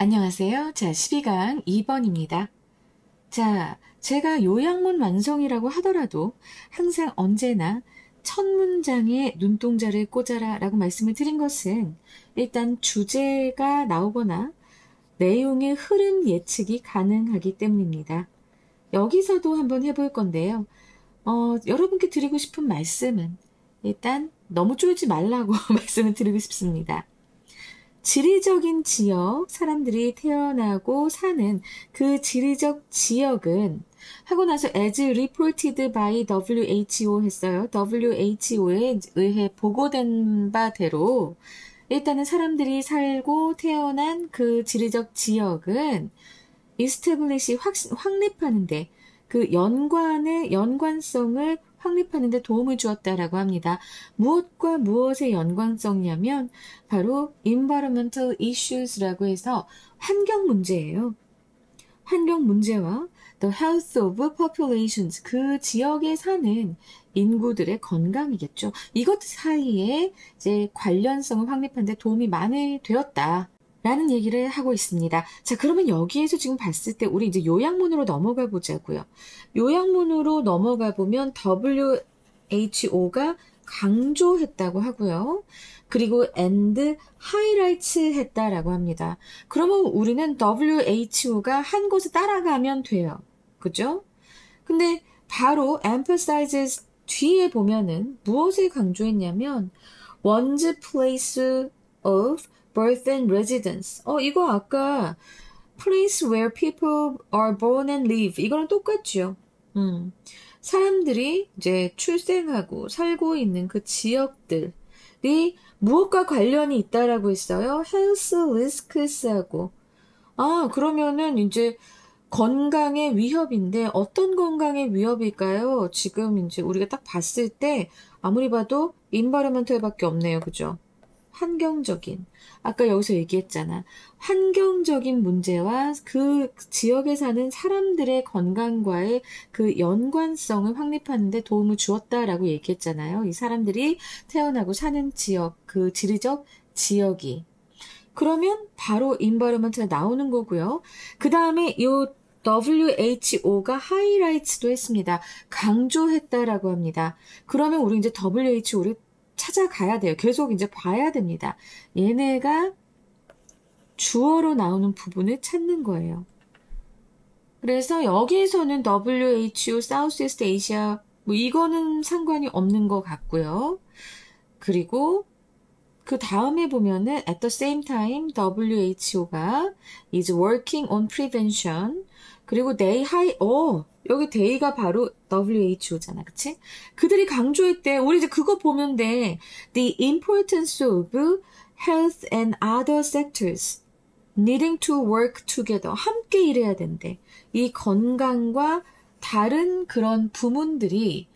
안녕하세요. 자, 12강 2번입니다. 자, 제가 요약문 완성이라고 하더라도 항상 언제나 첫 문장에 눈동자를 꽂아라 라고 말씀을 드린 것은 일단 주제가 나오거나 내용의 흐름 예측이 가능하기 때문입니다. 여기서도 한번 해볼 건데요. 여러분께 드리고 싶은 말씀은 일단 너무 쫄지 말라고 말씀을 드리고 싶습니다. 지리적인 지역, 사람들이 태어나고 사는 그 지리적 지역은 하고 나서 as reported by WHO 했어요. WHO에 의해 보고된 바대로 일단은 사람들이 살고 태어난 그 지리적 지역은 establish 확립하는데 그 연관성을 확립하는데 도움을 주었다라고 합니다. 무엇과 무엇의 연관성이냐면 바로 environmental issues라고 해서 환경 문제예요. 환경 문제와 the health of populations, 그 지역에 사는 인구들의 건강이겠죠. 이것 사이에 이제 관련성을 확립하는데 도움이 많이 되었다. 라는 얘기를 하고 있습니다. 자, 그러면 여기에서 지금 봤을 때 우리 이제 요약문으로 넘어가 보자고요. 요약문으로 넘어가 보면 WHO가 강조했다고 하고요. 그리고 and highlights 했다라고 합니다. 그러면 우리는 WHO가 한 곳을 따라가면 돼요. 그죠? 근데 바로 emphasizes 뒤에 보면은 무엇을 강조했냐면 one's place of birth and residence. 이거 아까 place where people are born and live. 이거랑 똑같죠. 사람들이 이제 출생하고 살고 있는 그 지역들이 무엇과 관련이 있다라고 했어요? health risks하고. 그러면은 이제 건강의 위협인데 어떤 건강의 위협일까요? 지금 이제 우리가 딱 봤을 때 아무리 봐도 environmental밖에 없네요. 그죠? 환경적인, 아까 여기서 얘기했잖아. 환경적인 문제와 그 지역에 사는 사람들의 건강과의 그 연관성을 확립하는 데 도움을 주었다라고 얘기했잖아요. 이 사람들이 태어나고 사는 지역, 그 지리적 지역이. 그러면 바로 environment가 나오는 거고요. 그 다음에 이 WHO가 highlights도 했습니다. 강조했다라고 합니다. 그러면 우리 이제 WHO를 찾아가야 돼요. 계속 이제 봐야 됩니다. 얘네가 주어로 나오는 부분을 찾는 거예요. 그래서 여기에서는 WHO, Southeast Asia, 이거는 상관이 없는 것 같고요. 그리고 그 다음에 보면은 at the same time WHO가 is working on prevention. 그리고 여기 they가 바로 WHO잖아. 그치? 그들이 강조했대. 우리 이제 그거 보면 돼. The importance of health and other sectors needing to work together. 함께 일해야 된대. 이 건강과 다른 그런 부문들이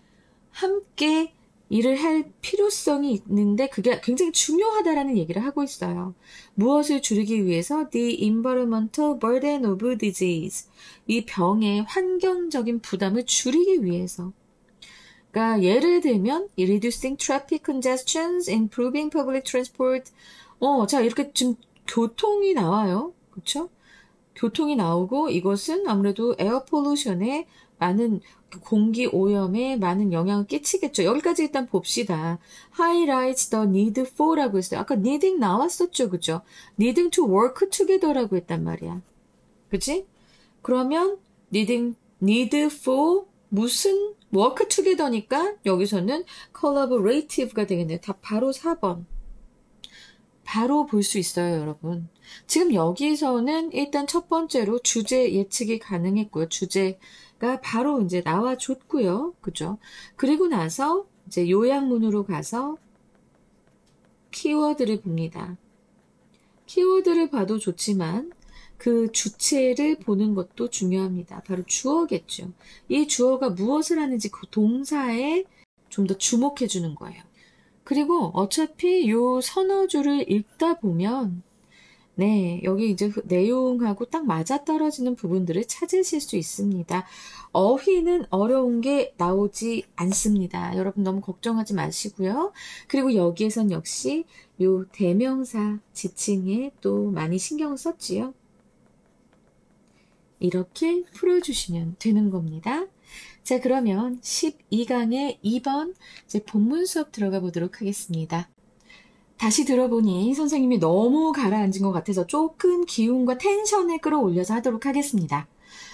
함께 일을 할 필요성이 있는데 그게 굉장히 중요하다라는 얘기를 하고 있어요. 무엇을 줄이기 위해서? The environmental burden of disease. 이 병의 환경적인 부담을 줄이기 위해서. 그러니까 예를 들면 reducing traffic congestions, improving public transport. 자, 이렇게 지금 교통이 나와요. 그렇죠? 교통이 나오고 이것은 아무래도 에어 폴루션에 많은 공기 오염에 많은 영향을 끼치겠죠. 여기까지 일단 봅시다. Highlights the need for라고 했어요. 아까 needing 나왔었죠. 그죠? needing to work together라고 했단 말이야. 그치? 그러면 need for 무슨 work together니까 여기서는 collaborative가 되겠네요. 다 바로 4번. 바로 볼 수 있어요, 여러분. 지금 여기서는 일단 첫 번째로 주제 예측이 가능했고요. 주제가 바로 이제 나와줬고요. 그죠? 그리고 나서 이제 요약문으로 가서 키워드를 봅니다. 키워드를 봐도 좋지만 그 주체를 보는 것도 중요합니다. 바로 주어겠죠. 이 주어가 무엇을 하는지 그 동사에 좀 더 주목해 주는 거예요. 그리고 어차피 요 서너줄을 읽다 보면 여기 이제 내용하고 딱 맞아떨어지는 부분들을 찾으실 수 있습니다. 어휘는 어려운 게 나오지 않습니다. 여러분 너무 걱정하지 마시고요. 그리고 여기에선 역시 요 대명사 지칭에 또 많이 신경 썼지요. 이렇게 풀어주시면 되는 겁니다. 자, 그러면 12강의 2번 이제 본문 수업 들어가 보도록 하겠습니다. 다시 들어보니 선생님이 너무 가라앉은 것 같아서 조금 기운과 텐션을 끌어올려서 하도록 하겠습니다.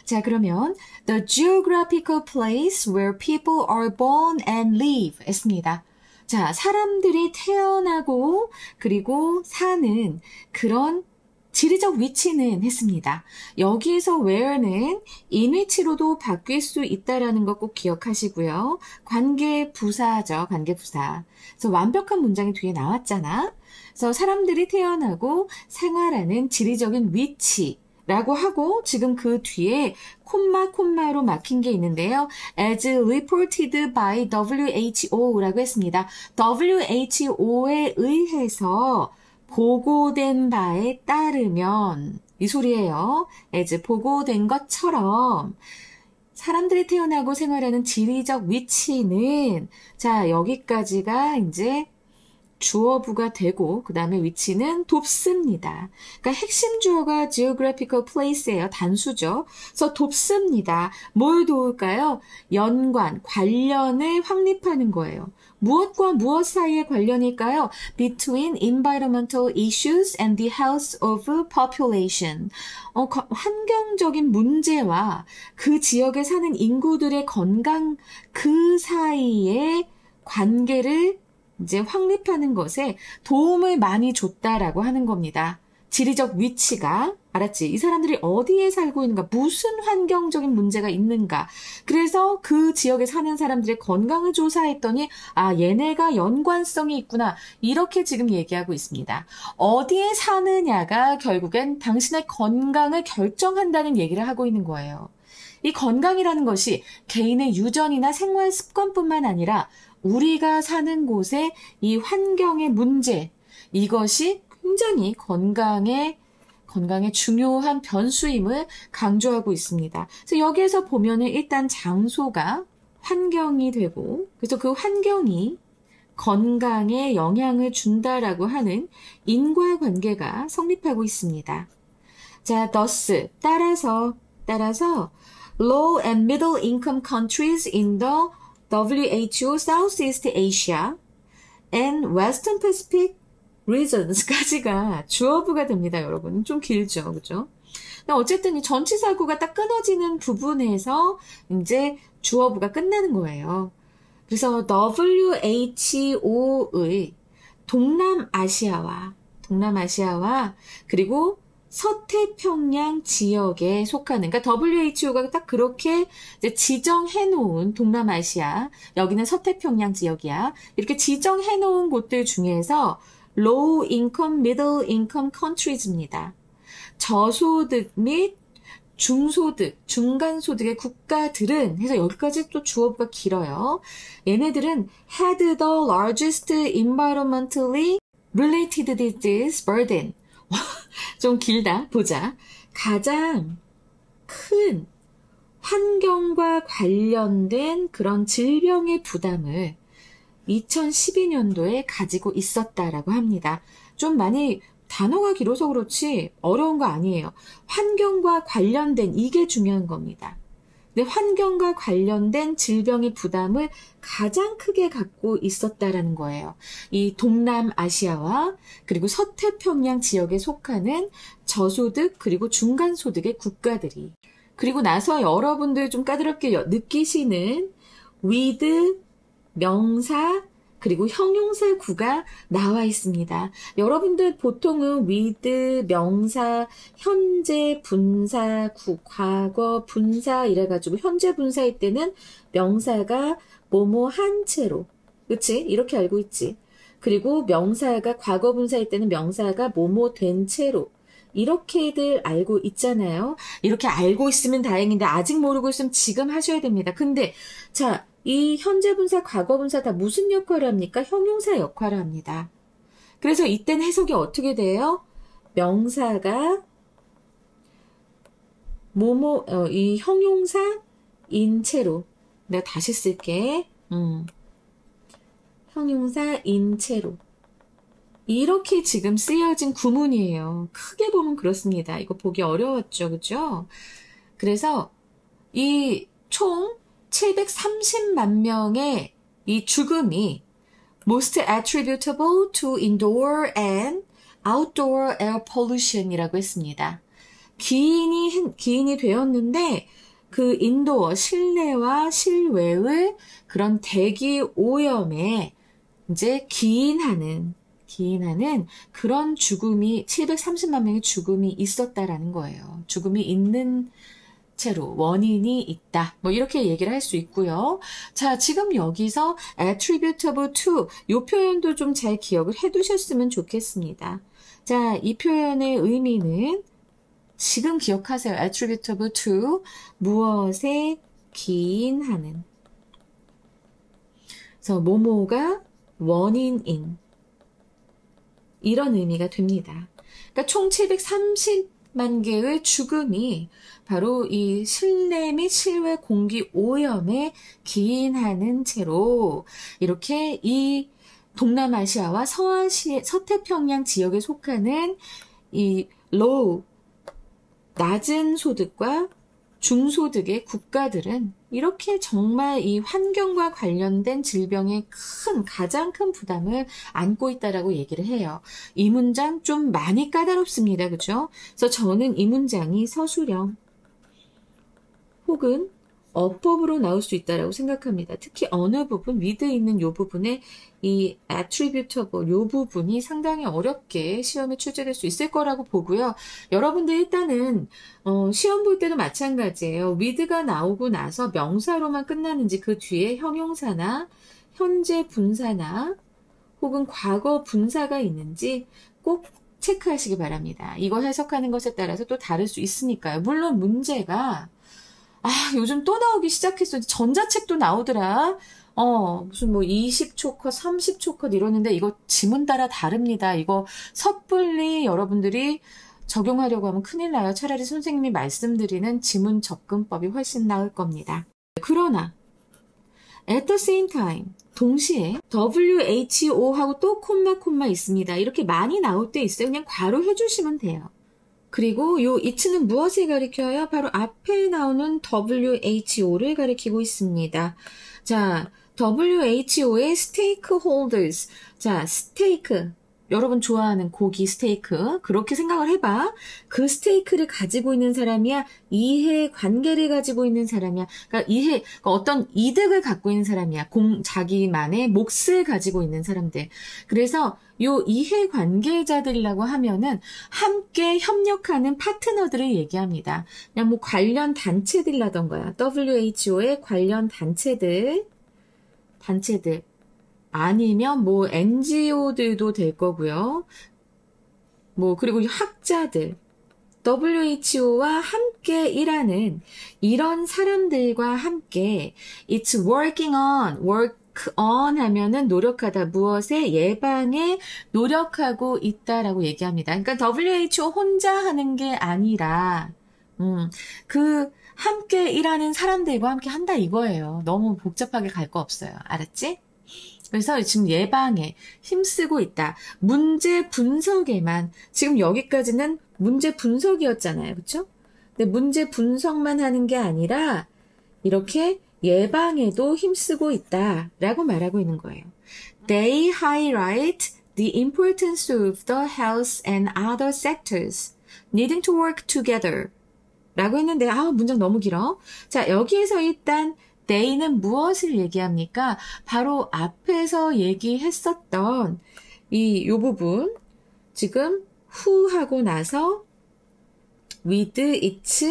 자, 그러면 The geographical place where people are born and live 했습니다. 자, 사람들이 태어나고 그리고 사는 그런 지리적 위치는 했습니다. 여기에서 where는 인위치로도 바뀔 수 있다라는 거 꼭 기억하시고요. 관계부사죠. 관계부사. 그래서 완벽한 문장이 뒤에 나왔잖아. 그래서 사람들이 태어나고 생활하는 지리적인 위치라고 하고 지금 그 뒤에 콤마로 막힌 게 있는데요. As reported by WHO라고 했습니다. WHO에 의해서 보고된 바에 따르면 이 소리예요. as 보고된 것처럼 사람들이 태어나고 생활하는 지리적 위치는 자 여기까지가 이제 주어부가 되고 그 다음에 위치는 돕습니다. 그러니까 핵심 주어가 geographical place예요. 단수죠. 그래서 돕습니다. 뭘 도울까요? 연관, 관련을 확립하는 거예요. 무엇과 무엇 사이의 관련일까요? Between environmental issues and the health of population. 환경적인 문제와 그 지역에 사는 인구들의 건강 그 사이의 관계를 이제 확립하는 것에 도움을 많이 줬다라고 하는 겁니다. 지리적 위치가 알았지? 이 사람들이 어디에 살고 있는가? 무슨 환경적인 문제가 있는가? 그래서 그 지역에 사는 사람들의 건강을 조사했더니 아 얘네가 연관성이 있구나. 이렇게 지금 얘기하고 있습니다. 어디에 사느냐가 결국엔 당신의 건강을 결정한다는 얘기를 하고 있는 거예요. 이 건강이라는 것이 개인의 유전이나 생활 습관뿐만 아니라 우리가 사는 곳의 이 환경의 문제, 이것이 굉장히 건강에 중요한 변수임을 강조하고 있습니다. 그래서 여기에서 보면은 일단 장소가 환경이 되고, 그래서 그 환경이 건강에 영향을 준다라고 하는 인과관계가 성립하고 있습니다. 자, thus, 따라서 low and middle income countries in the WHO Southeast Asia and Western Pacific regions까지가 주어부가 됩니다, 여러분. 좀 길죠, 그죠? 어쨌든 이 전치사구가 딱 끊어지는 부분에서 이제 주어부가 끝나는 거예요. 그래서 WHO의 동남아시아와 그리고 서태평양 지역에 속하는, 그러니까 WHO가 딱 그렇게 이제 지정해 놓은 동남아시아, 여기는 서태평양 지역이야. 이렇게 지정해 놓은 곳들 중에서 low income, middle income countries입니다. 저소득 및 중소득, 중간소득의 국가들은 해서 여기까지 또 주어가 길어요. 얘네들은 had the largest environmentally related disease burden. 좀 길다. 보자. 가장 큰 환경과 관련된 그런 질병의 부담을 2012년도에 가지고 있었다라고 합니다. 좀 많이 단어가 길어서 그렇지 어려운 거 아니에요. 환경과 관련된 이게 중요한 겁니다. 근데 환경과 관련된 질병의 부담을 가장 크게 갖고 있었다라는 거예요. 이 동남아시아와 그리고 서태평양 지역에 속하는 저소득 그리고 중간소득의 국가들이. 그리고 나서 여러분들 좀 까다롭게 느끼시는 with, 명사, 그리고 형용사구가 나와 있습니다. 여러분들 보통은 with, 명사, 현재 분사구, 과거 분사 이래가지고 현재 분사일 때는 명사가 뭐뭐 한 채로, 그치? 이렇게 알고 있지. 그리고 명사가 과거 분사일 때는 명사가 뭐뭐 된 채로 이렇게들 알고 있잖아요. 이렇게 알고 있으면 다행인데 아직 모르고 있으면 지금 하셔야 됩니다. 근데 자, 이 현재 분사, 과거 분사 다 무슨 역할을 합니까? 형용사 역할을 합니다. 그래서 이때는 해석이 어떻게 돼요? 명사가 이 형용사 인체로 내가 다시 쓸게. 형용사 인체로 이렇게 지금 쓰여진 구문이에요. 크게 보면 그렇습니다. 이거 보기 어려웠죠, 그죠? 그래서 이 총 730만 명의 이 죽음이 most attributable to indoor and outdoor air pollution이라고 했습니다. 기인이 되었는데 그 인도어 실내와 실외의 그런 대기 오염에 이제 기인하는 그런 죽음이 730만 명의 죽음이 있었다라는 거예요. 죽음이 있는 채로 원인이 있다. 뭐 이렇게 얘기를 할 수 있고요. 자, 지금 여기서 attributable to 이 표현도 좀 잘 기억을 해 두셨으면 좋겠습니다. 자, 이 표현의 의미는 지금 기억하세요. attributable to 무엇에 기인하는. 그래서 뭐뭐가 원인인 이런 의미가 됩니다. 그러니까 총 730만 개의 죽음이 바로 이 실내 및 실외 공기 오염에 기인하는 채로 이렇게 이 동남아시아와 서태평양 지역에 속하는 이 low, 낮은 소득과 중소득의 국가들은 이렇게 정말 이 환경과 관련된 질병의 가장 큰 부담을 안고 있다라고 얘기를 해요. 이 문장 좀 많이 까다롭습니다. 그죠? 그래서 저는 이 문장이 서술형 혹은 어법으로 나올 수 있다라고 생각합니다. 특히 어느 부분, with 있는 이 부분에 이 attributable 이 부분이 상당히 어렵게 시험에 출제될 수 있을 거라고 보고요. 여러분들 일단은 시험 볼 때도 마찬가지예요. with가 나오고 나서 명사로만 끝나는지 그 뒤에 형용사나 현재 분사나 혹은 과거 분사가 있는지 꼭 체크하시기 바랍니다. 이거 해석하는 것에 따라서 또 다를 수 있으니까요. 물론 문제가 요즘 또 나오기 시작했어. 전자책도 나오더라. 무슨 뭐 20초 컷, 30초 컷 이러는데 이거 지문 따라 다릅니다. 이거 섣불리 여러분들이 적용하려고 하면 큰일 나요. 차라리 선생님이 말씀드리는 지문 접근법이 훨씬 나을 겁니다. 그러나 at the same time 동시에 WHO하고 또 콤마 있습니다. 이렇게 많이 나올 때 있어요. 그냥 괄호 해주시면 돼요. 그리고 요 it는 무엇을 가리켜요? 바로 앞에 나오는 WHO를 가리키고 있습니다. 자, WHO의 stakeholders. 자, 스테이크. 여러분 좋아하는 고기 스테이크. 그렇게 생각을 해봐. 그 스테이크를 가지고 있는 사람이야? 이해 관계를 가지고 있는 사람이야? 그러니까 어떤 이득을 갖고 있는 사람이야? 자기만의 몫을 가지고 있는 사람들. 그래서 요 이해 관계자들이라고 하면은 함께 협력하는 파트너들을 얘기합니다. 그냥 뭐 관련 단체들이라던가요. WHO의 관련 단체들. 아니면 뭐 NGO들도 될 거고요. 뭐 그리고 학자들, WHO와 함께 일하는 이런 사람들과 함께 it's work on 하면은 노력하다, 무엇에 예방에 노력하고 있다라고 얘기합니다. 그러니까 WHO 혼자 하는 게 아니라 그 함께 일하는 사람들과 함께 한다 이거예요. 너무 복잡하게 갈 거 없어요. 알았지? 그래서 지금 예방에 힘쓰고 있다. 문제 분석에만, 지금 여기까지는 문제 분석이었잖아요. 그렇죠? 근데 문제 분석만 하는 게 아니라 이렇게 예방에도 힘쓰고 있다라고 말하고 있는 거예요. They highlight the importance of the health and other sectors needing to work together 라고 했는데 문장 너무 길어. 자, 여기에서 일단 they는 무엇을 얘기합니까? 바로 앞에서 얘기했었던 요 부분, 지금 who 하고 나서 with its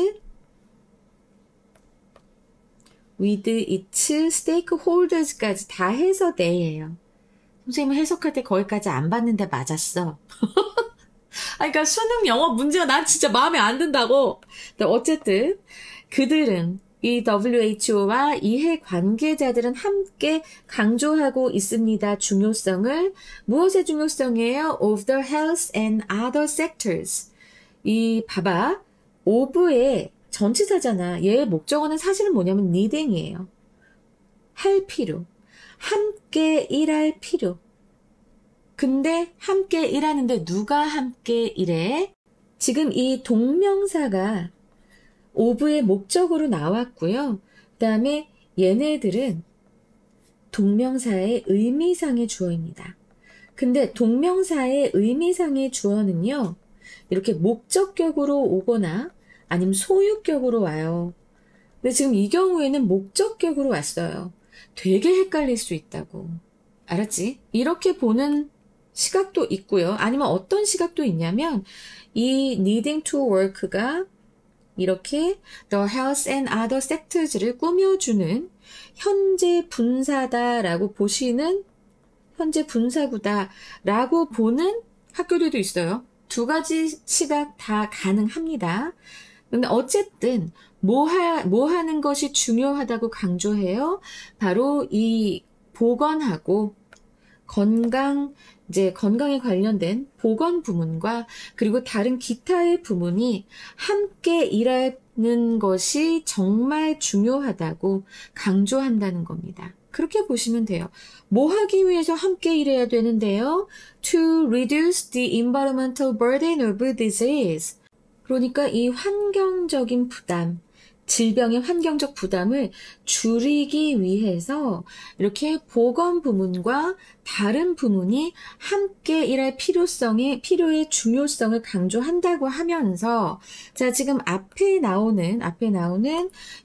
stakeholders까지 다 해서 they예요. 선생님은 해석할 때 거기까지 안 봤는데 맞았어. 그러니까 수능 영어 문제가 난 진짜 마음에 안 든다고. 어쨌든 그들은 이 WHO와 이해 관계자들은 함께 강조하고 있습니다. 중요성을. 무엇의 중요성이에요? Of the health and other sectors. 봐봐. of의 전치사잖아. 얘의 목적어는 사실은 뭐냐면 needing이에요. 할 필요. 함께 일할 필요. 근데 함께 일하는데 누가 함께 일해? 지금 이 동명사가 of의 목적으로 나왔고요. 그 다음에 얘네들은 동명사의 의미상의 주어입니다. 근데 동명사의 의미상의 주어는요, 이렇게 목적격으로 오거나 아니면 소유격으로 와요. 근데 지금 이 경우에는 목적격으로 왔어요. 되게 헷갈릴 수 있다고. 알았지? 이렇게 보는 시각도 있고요. 아니면 어떤 시각도 있냐면 이 needing to work가 이렇게 the health and other sectors를 꾸며주는 현재 분사다라고 보시는 현재 분사구다라고 보는 학교들도 있어요. 두 가지 시각 다 가능합니다. 근데 어쨌든 뭐 하는 것이 중요하다고 강조해요? 바로 이 보건하고 건강에 관련된 보건 부문과 그리고 다른 기타의 부문이 함께 일하는 것이 정말 중요하다고 강조한다는 겁니다. 그렇게 보시면 돼요. 뭐 하기 위해서 함께 일해야 되는데요? To reduce the environmental burden of disease. 그러니까 이 환경적인 부담, 질병의 환경적 부담을 줄이기 위해서 이렇게 보건 부문과 다른 부문이 함께 일할 필요의 중요성을 강조한다고 하면서 자, 지금 앞에 나오는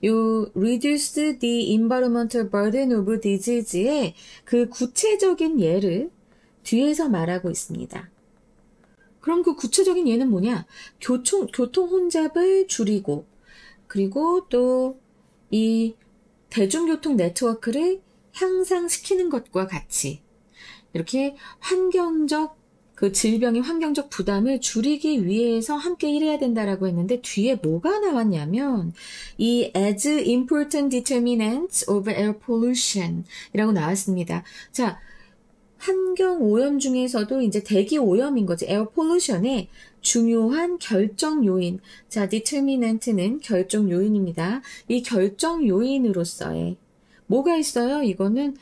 요 reduce the environmental burden of disease의 그 구체적인 예를 뒤에서 말하고 있습니다. 그럼 그 구체적인 예는 뭐냐? 교통 혼잡을 줄이고 그리고 또 이 대중교통 네트워크를 향상시키는 것과 같이 이렇게 그 질병의 환경적 부담을 줄이기 위해서 함께 일해야 된다라고 했는데 뒤에 뭐가 나왔냐면 이 as important determinants of air pollution 이라고 나왔습니다. 자, 환경 오염 중에서도 이제 대기 오염인 거지. 에어 폴루션의 중요한 결정 요인. 자, determinant는 결정 요인입니다. 이 결정 요인으로서의 뭐가 있어요? 이거는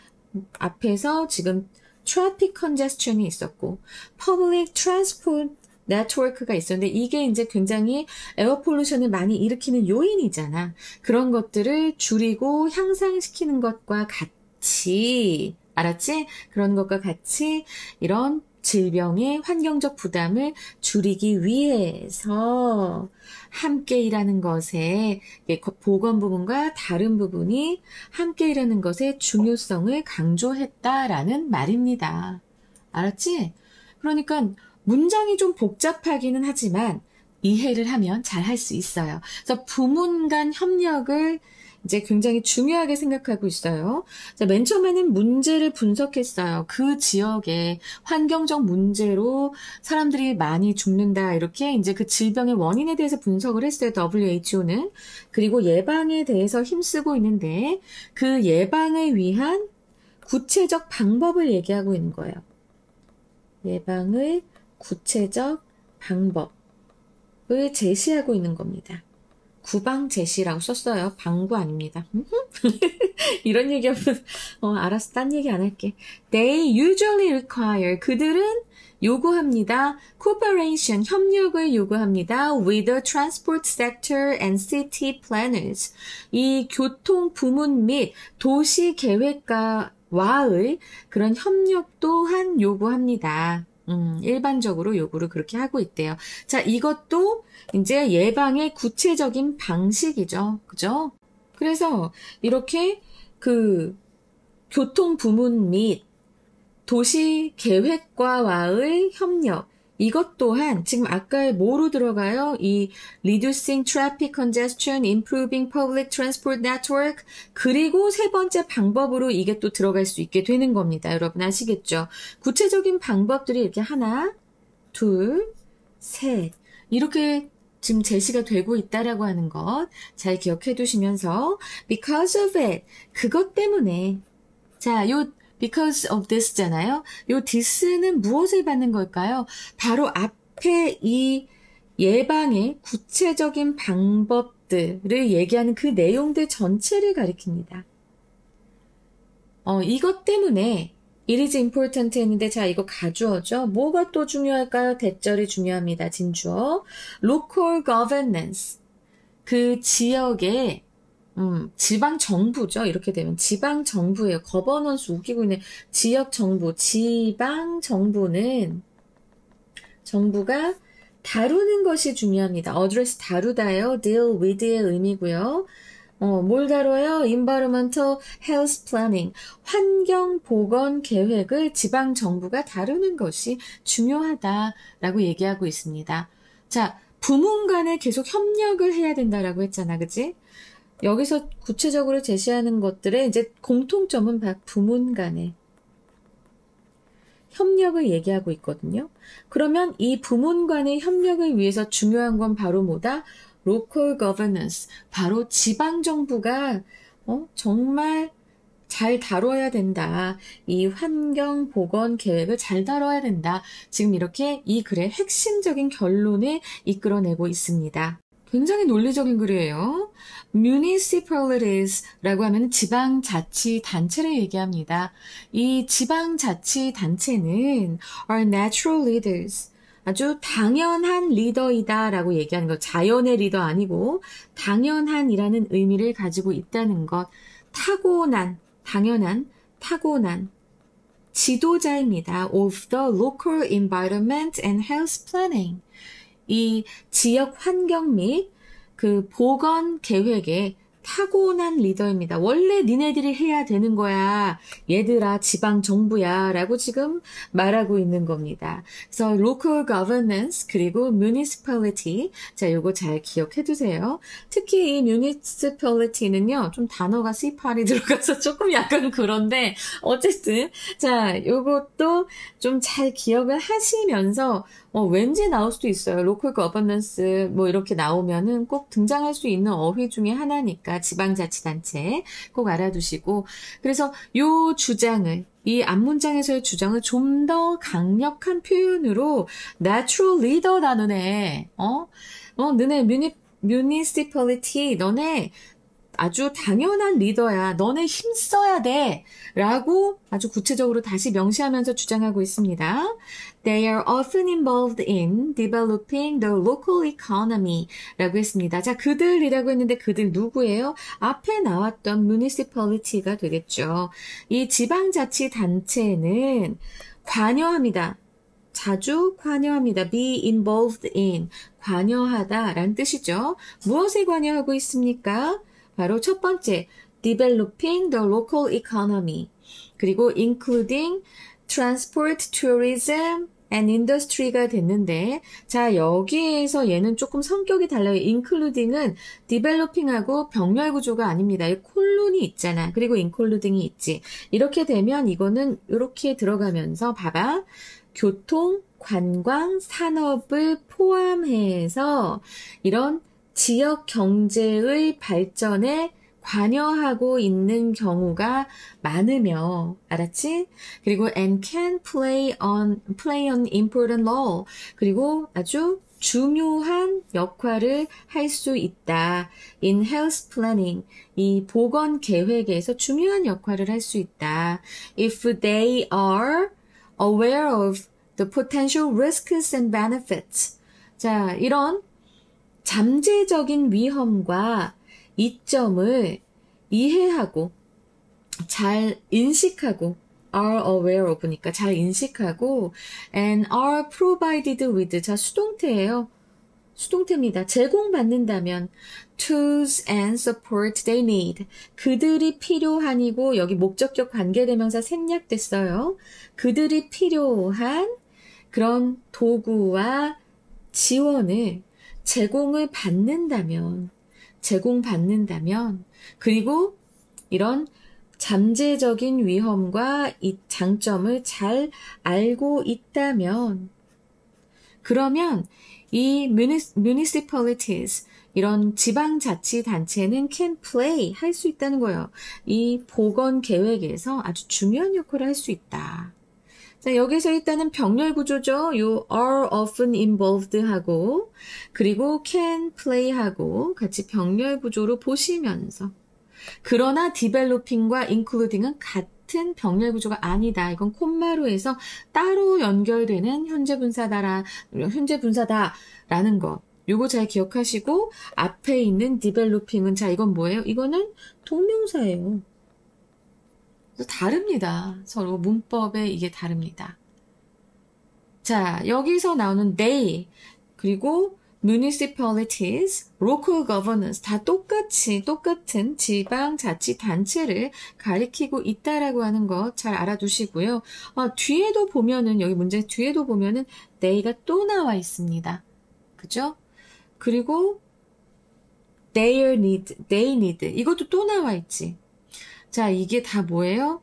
앞에서 지금 traffic congestion이 있었고 public transport network가 있었는데 이게 이제 굉장히 에어 폴루션을 많이 일으키는 요인이잖아. 그런 것들을 줄이고 향상시키는 것과 같이 알았지? 그런 것과 같이 이런 질병의 환경적 부담을 줄이기 위해서 함께 일하는 것에 보건 부분과 다른 부분이 함께 일하는 것의 중요성을 강조했다라는 말입니다. 알았지? 그러니까 문장이 좀 복잡하기는 하지만 이해를 하면 잘 할 수 있어요. 그래서 부문 간 협력을 이제 굉장히 중요하게 생각하고 있어요. 자, 맨 처음에는 문제를 분석했어요. 그 지역에 환경적 문제로 사람들이 많이 죽는다. 이렇게 이제 그 질병의 원인에 대해서 분석을 했어요. WHO는. 그리고 예방에 대해서 힘쓰고 있는데 그 예방을 위한 구체적 방법을 얘기하고 있는 거예요. 예방의 구체적 방법을 제시하고 있는 겁니다. 구방 제시라고 썼어요. 방구 아닙니다. 이런 얘기하면 알았어. 딴 얘기 안 할게. They usually require. 그들은 요구합니다. Cooperation, 협력을 요구합니다. With the transport sector and city planners. 이 교통 부문 및 도시 계획가와의 그런 협력 또한 요구합니다. 일반적으로 요구를 그렇게 하고 있대요. 자, 이것도 이제 예방의 구체적인 방식이죠. 그죠? 그래서 이렇게 그 교통 부문 및 도시 계획과와의 협력, 이것 또한 지금 아까 뭐로 들어가요? 이 reducing traffic congestion, improving public transport network, 그리고 세 번째 방법으로 이게 또 들어갈 수 있게 되는 겁니다. 여러분 아시겠죠? 구체적인 방법들이 이렇게 하나, 둘, 셋 이렇게 지금 제시가 되고 있다라고 하는 것 잘 기억해 두시면서 because of it, 그것 때문에 자, 요 because of this잖아요. 요 this는 무엇을 받는 걸까요? 바로 앞에 이 예방의 구체적인 방법들을 얘기하는 그 내용들 전체를 가리킵니다. 이것 때문에 it is important 했는데 자, 이거 가주어죠. 뭐가 또 중요할까요? 대절이 중요합니다. 진주어. local governance. 그 지역의 지방 정부죠. 이렇게 되면 지방 정부예요. 거버넌스 웃기고 있네. 지역 정부, 지방 정부는 정부가 다루는 것이 중요합니다. address 다루다요. deal with의 의미고요. 뭘 다뤄요? environmental health planning. 환경 보건 계획을 지방 정부가 다루는 것이 중요하다라고 얘기하고 있습니다. 자, 부문 간에 계속 협력을 해야 된다라고 했잖아. 그치? 여기서 구체적으로 제시하는 것들의 이제 공통점은 부문 간에 협력을 얘기하고 있거든요. 그러면 이 부문 간의 협력을 위해서 중요한 건 바로 뭐다? local governance. 바로 지방정부가 정말 잘 다뤄야 된다. 이 환경 보건 계획을 잘 다뤄야 된다. 지금 이렇게 이 글의 핵심적인 결론을 이끌어내고 있습니다. 굉장히 논리적인 글이에요. municipalities라고 하면 지방자치단체를 얘기합니다. 이 지방자치단체는 are natural leaders. 아주 당연한 리더이다 라고 얘기하는 것. 자연의 리더 아니고 당연한이라는 의미를 가지고 있다는 것. 당연한 지도자입니다. of the local environment and health planning. 이 지역 환경 및 그 보건 계획에 타고난 리더입니다. 원래 니네들이 해야 되는 거야. 얘들아, 지방 정부야. 라고 지금 말하고 있는 겁니다. 그래서 local governance 그리고 municipality. 자, 요거 잘 기억해 두세요. 특히 이 municipality는요, 좀 단어가 C8이 들어가서 조금 약간 그런데, 어쨌든, 자, 요것도 좀 잘 기억을 하시면서, 왠지 나올 수도 있어요. local governance 뭐 이렇게 나오면은 꼭 등장할 수 있는 어휘 중에 하나니까 지방자치단체 꼭 알아두시고, 그래서 요 주장을, 이 앞문장에서의 주장을 좀 더 강력한 표현으로 natural leader다 너네. 너네 municipality 너네 아주 당연한 리더야. 너네 힘써야 돼. 라고 아주 구체적으로 다시 명시하면서 주장하고 있습니다. They are often involved in developing the local economy 라고 했습니다. 자, 그들이라고 했는데 그들 누구예요? 앞에 나왔던 municipality가 되겠죠. 이 지방자치단체는 관여합니다. 자주 관여합니다. be involved in. 관여하다 라는 뜻이죠. 무엇에 관여하고 있습니까? 바로 첫 번째, developing the local economy. 그리고 including transport, tourism, and industry가 됐는데, 자, 여기에서 얘는 조금 성격이 달라요. including은 developing하고 병렬 구조가 아닙니다. 이 콜론이 있잖아. 그리고 including이 있지. 이렇게 되면 이거는 이렇게 들어가면서 봐봐. 교통, 관광, 산업을 포함해서 이런 지역 경제의 발전에 관여하고 있는 경우가 많으며, 알았지? 그리고 and can play an important role. 그리고 아주 중요한 역할을 할 수 있다. in health planning. 이 보건 계획에서 중요한 역할을 할 수 있다. if they are aware of the potential risks and benefits. 자, 이런 잠재적인 위험과 이점을 이해하고 잘 인식하고 are aware of니까 잘 인식하고 and are provided with. 자, 수동태예요. 수동태입니다. 제공받는다면 tools and support they need. 그들이 필요한이고 여기 목적격 관계대명사 생략됐어요. 그들이 필요한 그런 도구와 지원을 제공받는다면 그리고 이런 잠재적인 위험과 이 장점을 잘 알고 있다면 그러면 이 municipalities 이런 지방자치단체는 can play 할 수 있다는 거예요. 이 보건 계획에서 아주 중요한 역할을 할 수 있다. 자, 여기서 일단은 병렬 구조죠. 요 are often involved 하고 그리고 can play 하고 같이 병렬 구조로 보시면서 그러나 developing과 including은 같은 병렬 구조가 아니다. 이건 콤마로 해서 따로 연결되는 현재 분사다라는 거. 요거 잘 기억하시고 앞에 있는 developing은 자 이건 뭐예요? 이거는 동명사예요. 그래서 다릅니다. 서로 문법에 이게 다릅니다. 자, 여기서 나오는 they 그리고 municipalities, local governance 다 똑같은 지방자치단체를 가리키고 있다라고 하는 거 잘 알아두시고요. 뒤에도 보면은 여기 문제 뒤에도 보면은 they가 또 나와 있습니다. 그죠? 그리고 they need 이것도 또 나와 있지. 자, 이게 다 뭐예요?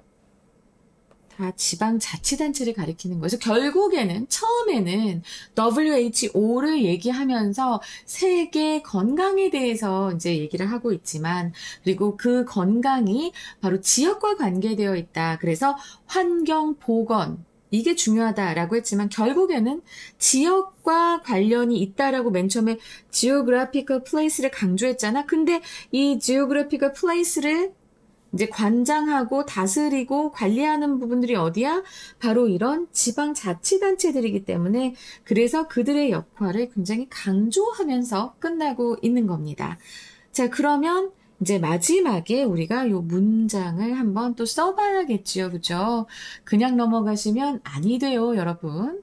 다 지방자치단체를 가리키는 거예요. 그래서 결국에는 처음에는 WHO를 얘기하면서 세계 건강에 대해서 이제 얘기를 하고 있지만 그리고 그 건강이 바로 지역과 관계되어 있다. 그래서 환경, 보건 이게 중요하다라고 했지만 결국에는 지역과 관련이 있다라고 맨 처음에 geographical place를 강조했잖아. 근데 이 geographical place를 이제 관장하고 다스리고 관리하는 부분들이 어디야? 바로 이런 지방자치단체들이기 때문에 그래서 그들의 역할을 굉장히 강조하면서 끝나고 있는 겁니다. 자, 그러면 이제 마지막에 우리가 요 문장을 한번 또 써봐야겠지요. 그죠? 그냥 넘어가시면 아니 돼요, 여러분.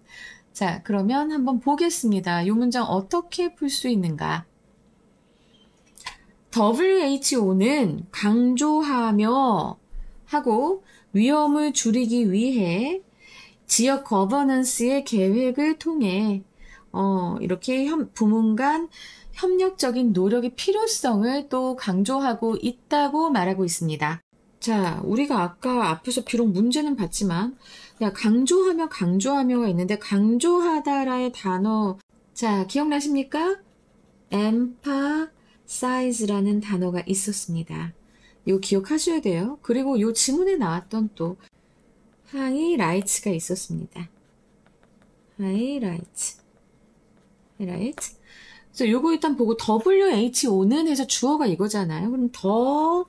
자, 그러면 한번 보겠습니다. 요 문장 어떻게 풀 수 있는가? WHO는 강조하며 하고 위험을 줄이기 위해 지역 거버넌스의 계획을 통해 이렇게 부문 간 협력적인 노력의 필요성을 또 강조하고 있다고 말하고 있습니다. 자, 우리가 아까 앞에서 비록 문제는 봤지만 강조하며가 있는데 강조하다라의 단어 자, 기억나십니까? emphasize라는 단어가 있었습니다. 이거 기억하셔야 돼요. 그리고 이 지문에 나왔던 또 highlights가 있었습니다. highlights. 그래서 요거 일단 보고 WHO는 해서 주어가 이거잖아요. 그럼 더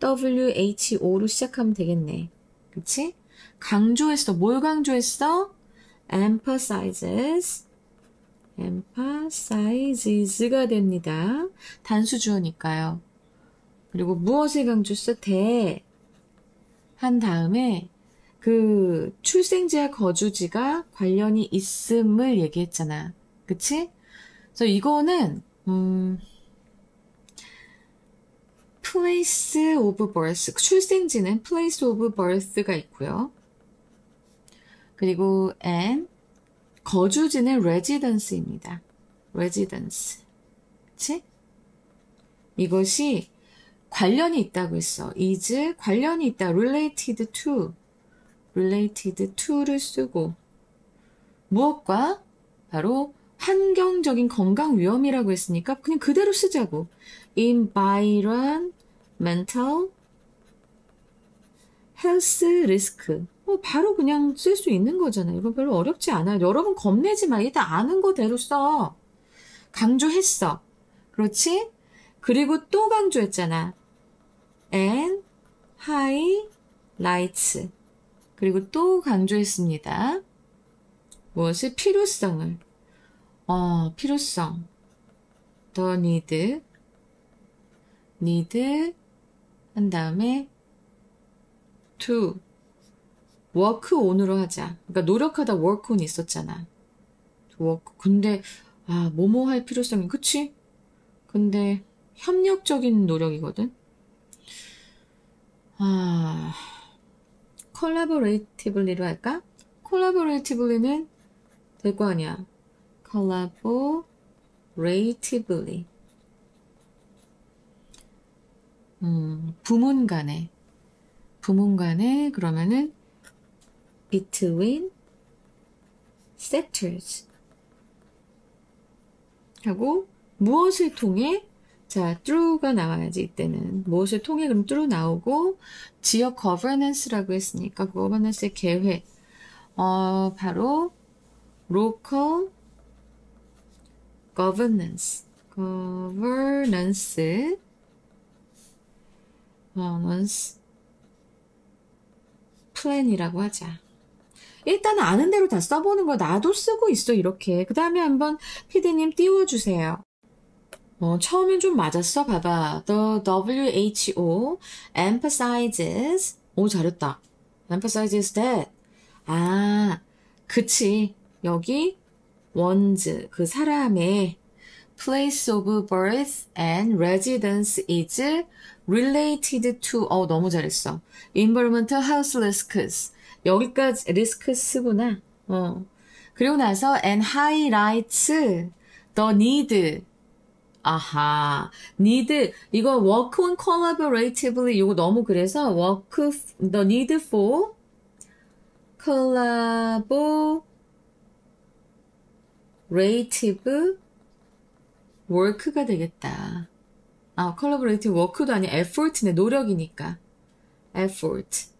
WHO로 시작하면 되겠네. 그치? 강조했어. 뭘 강조했어? emphasizes가 됩니다. 단수 주어니까요. 그리고 무엇을 강조했어? 한 다음에 그 출생지와 거주지가 관련이 있음을 얘기했잖아. 그치? 그래서 이거는 place of birth 출생지는 place of birth가 있고요. 그리고 and 거주지는 residence입니다. residence. 그치? 이것이 관련이 있다고 했어. is 관련이 있다. related to를 쓰고 무엇과? 바로 환경적인 건강 위험이라고 했으니까 그냥 그대로 쓰자고. environmental health risk. 바로 그냥 쓸 수 있는 거잖아요. 이거 별로 어렵지 않아요. 여러분 겁내지 마. 일단 아는 거대로 써. 강조했어. 그렇지? 그리고 또 강조했잖아. and highlights. 그리고 또 강조했습니다. 무엇을? 필요성을. 필요성. the need 한 다음에 to work on으로 하자. 그러니까 노력하다 work on 있었잖아. work. 근데 뭐뭐 할 필요성이 그치? 근데 협력적인 노력이거든. collaboratively로 할까? collaboratively는 될 거 아니야. collaboratively. 부문 간에 그러면은 between sectors 하고 무엇을 통해 자 through가 나와야지 이때는 무엇을 통해 그럼 through 나오고 지역 governance라고 했으니까 governance의 계획 바로 local governance 플랜이라고 하자. 일단 아는 대로 다 써보는 거 나도 쓰고 있어 이렇게. 그 다음에 한번 피디님 띄워주세요. 처음엔 좀 맞았어. 봐봐. The WHO emphasizes. 오, 잘했다. emphasizes that. 아, 그치. 여기 one's 그 사람의 place of birth and residence is related to. 너무 잘했어. environmental health risks. 여기까지 risks구나. 그리고 나서 and highlights the need. 아하, need, 이거 work on collaboratively, 이거 너무 그래서 the need for collaborative work가 되겠다. collaborative work도 아니야. effort네, 노력이니까. efforts.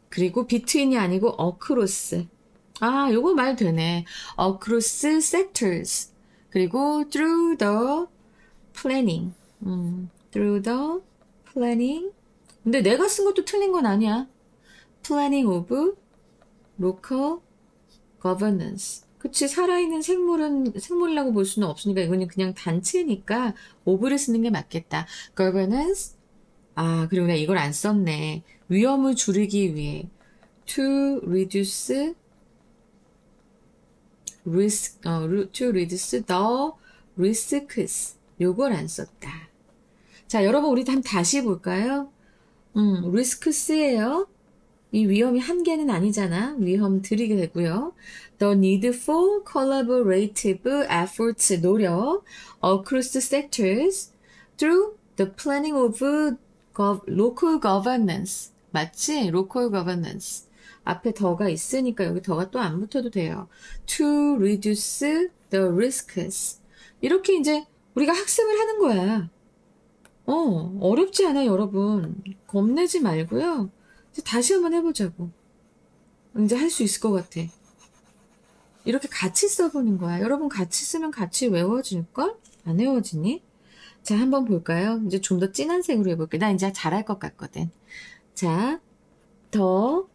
그리고 between이 아니고 across. 요거 말 되네. across sectors. 그리고 through the planning. through the planning. 근데 내가 쓴 것도 틀린 건 아니야. planning of local governance. 그치, 살아있는 생물이라고 볼 수는 없으니까 이거는 그냥 단체니까 of를 쓰는 게 맞겠다. governance. 그리고 내가 이걸 안 썼네. 위험을 줄이기 위해. to reduce to reduce the risks. 요걸 안 썼다. 자, 여러분, 우리 한번 다시 볼까요? risks예요. 이 위험이 한 개는 아니잖아. 위험 드리게 되고요. The need for collaborative efforts, 노력, across sectors, through the planning of local governance. 맞지? local governance. 앞에 더가 있으니까 여기 더가 또 안 붙어도 돼요. To reduce the risks. 이렇게 이제 우리가 학습을 하는 거야. 어렵지 않아요, 여러분. 겁내지 말고요. 이제 다시 한번 해보자고. 이제 할 수 있을 것 같아. 이렇게 같이 써보는 거야. 여러분 같이 쓰면 같이 외워질걸? 안 외워지니? 자, 한번 볼까요? 이제 좀 더 진한 색으로 해볼게. 나 이제 잘할 것 같거든. 자, 더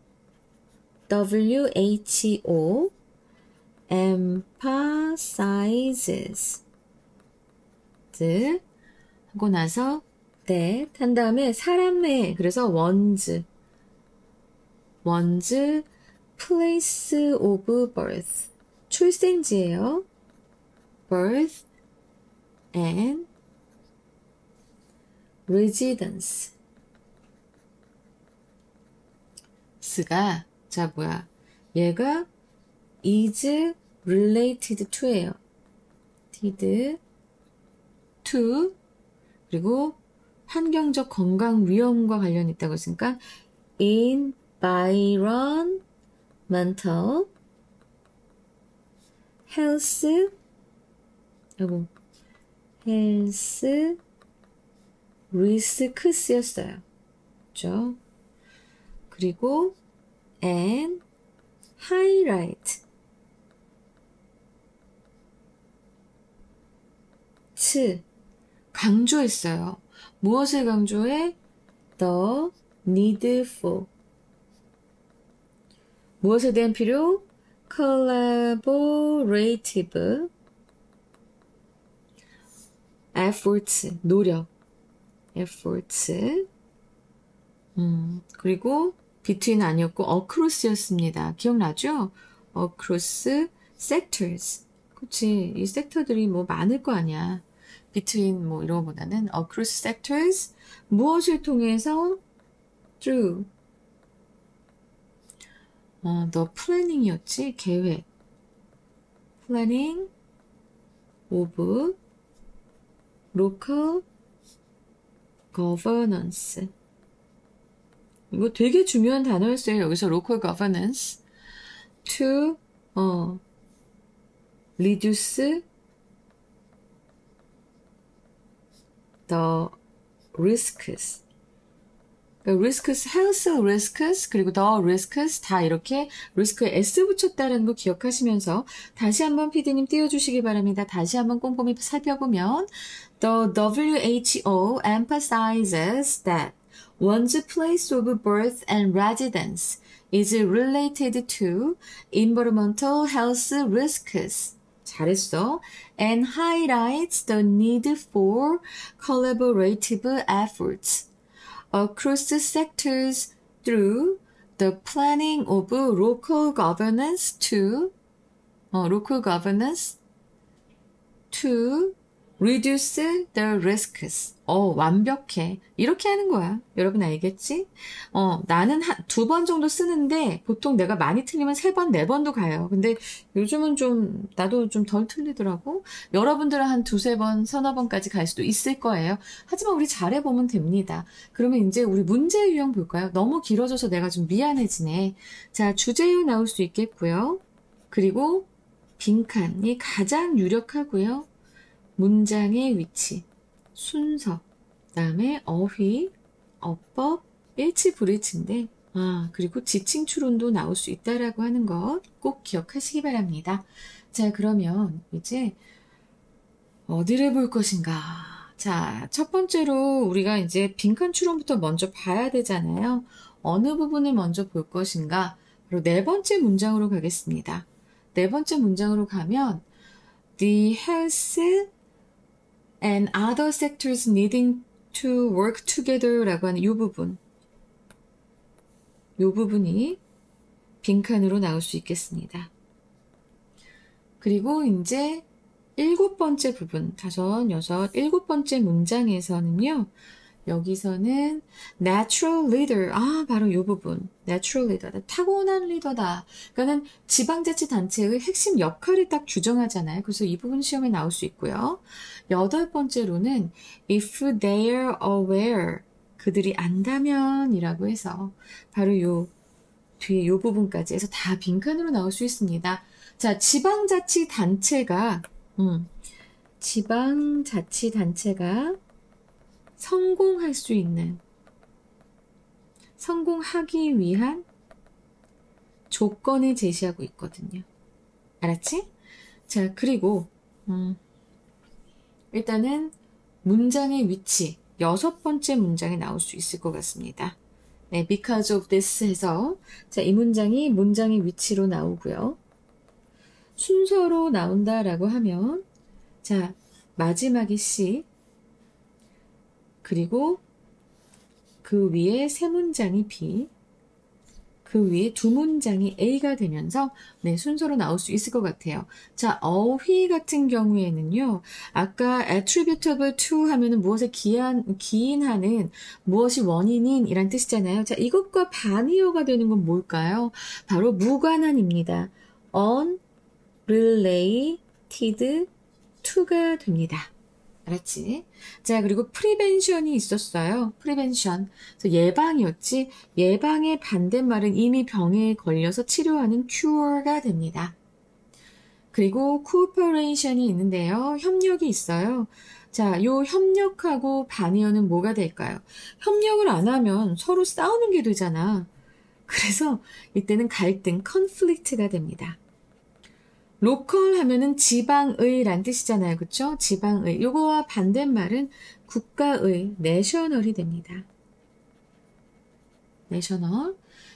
WHO emphasizes 하고 나서 that 한 다음에 사람의 그래서 one's place of birth 출생지예요. birth and residence 스가 자 뭐야 얘가 is related to예요. related to 그리고 환경적 건강 위험과 관련이 있다고 했으니까 environmental health risks였어요. 그렇죠? 그리고 and highlight 강조했어요. 무엇을 강조해? The need for 무엇에 대한 필요? collaborative efforts 노력 efforts 그리고 between 아니었고 across였습니다. 기억나죠? across sectors 그치 이 섹터들이 뭐 많을 거 아니야. between 뭐 이런 거보다는 across sectors 무엇을 통해서 through the planning이었지 계획 planning of local governance 이거 되게 중요한 단어였어요. 여기서 local governance to reduce the risks. 그러니까 risks, health risks, 그리고 the risks 다 이렇게 risk에 s 붙였다는 거 기억하시면서 다시 한번 PD님 띄워주시기 바랍니다. 다시 한번 꼼꼼히 살펴보면 The WHO emphasizes that one's place of birth and residence is related to environmental health risks. 잘했어. And highlights the need for collaborative efforts across sectors through the planning of local governance to reduce the risks. 완벽해. 이렇게 하는 거야. 여러분 알겠지? 나는 두 번 정도 쓰는데 보통 내가 많이 틀리면 3번, 4번도 가요. 근데 요즘은 나도 좀 덜 틀리더라고. 여러분들은 한 2-3번, 서너 번까지 갈 수도 있을 거예요. 하지만 우리 잘해보면 됩니다. 그러면 이제 우리 문제 유형 볼까요? 너무 길어져서 내가 좀 미안해지네. 자, 주제유 나올 수 있겠고요. 그리고 빈칸이 가장 유력하고요. 문장의 위치, 순서, 그다음에 어휘, 어법, 일치 불일치인데 그리고 지칭 추론도 나올 수 있다라고 하는 것 꼭 기억하시기 바랍니다. 자, 그러면 이제 어디를 볼 것인가? 자, 첫 번째로 우리가 이제 빈칸 추론부터 먼저 봐야 되잖아요. 어느 부분을 먼저 볼 것인가? 바로 네 번째 문장으로 가겠습니다. 네 번째 문장으로 가면 The health and other sectors needing to work together 라고 하는 이 부분이 빈칸으로 나올 수 있겠습니다. 그리고 이제 7번째 부분, 5, 6, 7번째 문장에서는요. 여기서는 natural leader, 바로 이 부분, natural leader, 타고난 리더다. 그러니까는 지방자치단체의 핵심 역할을 딱 규정하잖아요. 그래서 이 부분 시험에 나올 수 있고요. 8번째로는 if they're aware, 그들이 안다면 이라고 해서 바로 요 뒤에 요 부분까지 해서 다 빈칸으로 나올 수 있습니다. 자, 지방자치단체가 성공할 수 있는, 성공하기 위한 조건을 제시하고 있거든요. 알았지? 자, 그리고 일단은 문장의 위치, 6번째 문장에 나올 수 있을 것 같습니다. 네, because of this 해서 자, 이 문장의 위치로 나오고요. 순서로 나온다라고 하면 자, 마지막이 C, 그리고 그 위에 3문장이 B, 그 위에 2문장이 A가 되면서 네, 순서로 나올 수 있을 것 같아요. 자, 어휘 같은 경우에는요. 아까 attributable to 하면은 무엇에 기인하는, 무엇이 원인인 이란 뜻이잖아요. 자, 이것과 반의어가 되는 건 뭘까요? 바로 무관한입니다. unrelated to가 됩니다. 알았지? 자, 그리고 프리벤션이 있었어요. 프리벤션. 그래서 예방이었지. 예방의 반대말은 이미 병에 걸려서 치료하는 cure가 됩니다. 그리고 cooperation이 있는데요. 협력이 있어요. 자, 요 협력하고 반의어는 뭐가 될까요? 협력을 안 하면 서로 싸우는 게 되잖아. 그래서 이때는 갈등, conflict가 됩니다. 로컬 하면은 지방의란 뜻이잖아요. 그쵸? 지방의. 요거와 반대말은 국가의, national이 됩니다. national.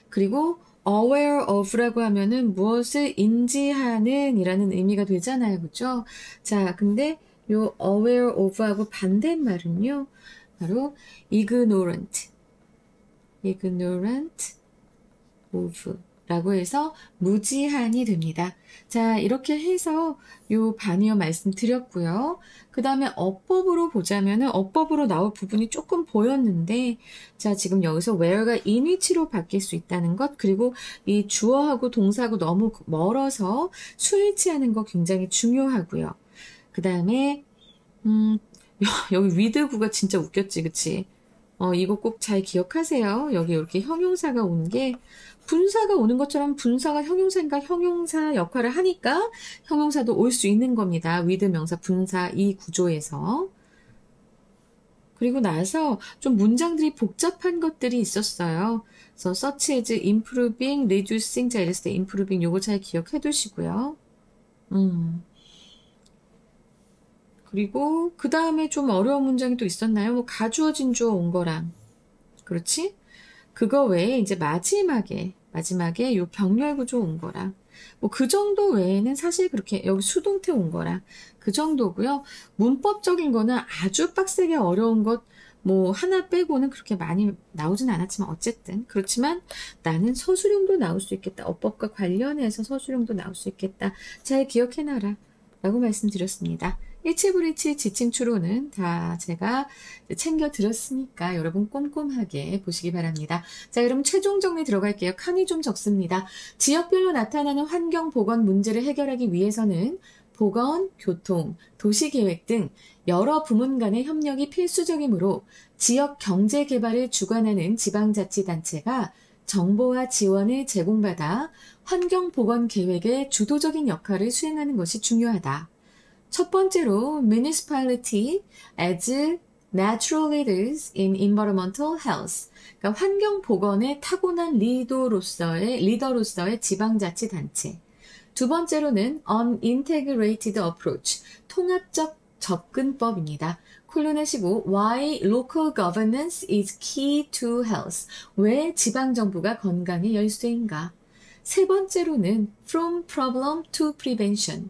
그리고 aware of라고 하면은 무엇을 인지하는 이라는 의미가 되잖아요. 그쵸? 자, 근데 요 aware of하고 반대말은요. 바로 ignorant of 라고 해서 무지한이 됩니다. 자, 이렇게 해서 요 반의어 말씀드렸고요. 그 다음에 어법으로 보자면은 어법으로 나올 부분이 조금 보였는데 자, 지금 여기서 where가 in which로 바뀔 수 있다는 것, 그리고 이 주어하고 동사하고 너무 멀어서 수일치하는 거 굉장히 중요하고요. 그 다음에 여기 with구가 진짜 웃겼지, 그치? 이거 꼭 잘 기억하세요. 여기 이렇게 형용사가 온 게 분사가 오는 것처럼 분사가 형용사니까 형용사 역할을 하니까 형용사도 올 수 있는 겁니다. with 명사, 분사 이 구조에서. 그리고 나서 좀 문장들이 복잡한 것들이 있었어요. 그래서 such as improving, reducing, 자 이랬을 때 improving 요거 잘 기억해 두시고요. 그리고 그 다음에 좀 어려운 문장이 또 있었나요? 뭐 가주어진 주어 온 거랑 그렇지? 그거 외에 이제 마지막에 요 병렬구조 온 거랑 뭐 그 정도 외에는 사실 그렇게 여기 수동태 온 거랑 그 정도고요. 문법적인 거는 아주 빡세게 어려운 것 뭐 하나 빼고는 그렇게 많이 나오진 않았지만 어쨌든 그렇지만 나는 서술형도 나올 수 있겠다. 어법과 관련해서 서술형도 나올 수 있겠다. 잘 기억해놔라 라고 말씀드렸습니다. 일치불일치 지칭 추론은 다 제가 챙겨 드렸으니까 여러분 꼼꼼하게 보시기 바랍니다. 자, 그럼 최종 정리 들어갈게요. 칸이 좀 적습니다. 지역별로 나타나는 환경 보건 문제를 해결하기 위해서는 보건, 교통, 도시계획 등 여러 부문 간의 협력이 필수적이므로 지역 경제 개발을 주관하는 지방자치단체가 정보와 지원을 제공받아 환경 보건 계획의 주도적인 역할을 수행하는 것이 중요하다. 첫 번째로, municipality as natural leaders in environmental health. 그러니까 환경 보건의 타고난 리더로서의 지방자치단체. 두 번째로는 unintegrated approach, 통합적 접근법입니다. 콜론하시고 why local governance is key to health. 왜 지방정부가 건강의 열쇠인가? 세 번째로는 from problem to prevention.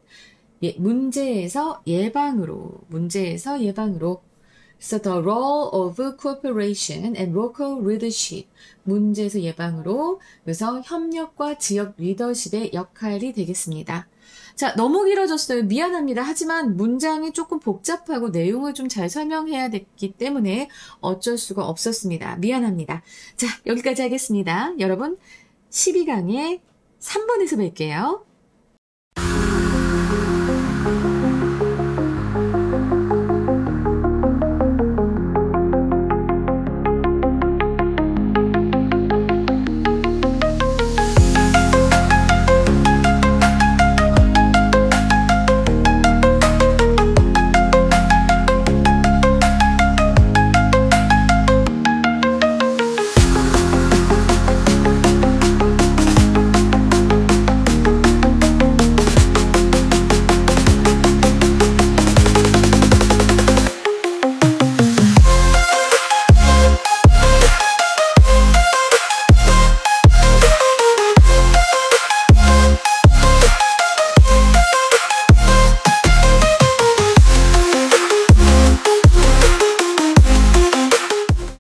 문제에서 예방으로. 그래서 the role of cooperation and local leadership. 문제에서 예방으로. 그래서 협력과 지역 리더십의 역할이 되겠습니다. 자, 너무 길어졌어요. 미안합니다. 하지만 문장이 조금 복잡하고 내용을 좀 잘 설명해야 됐기 때문에 어쩔 수가 없었습니다. 미안합니다. 자, 여기까지 하겠습니다. 여러분, 12강의 3번에서 뵐게요.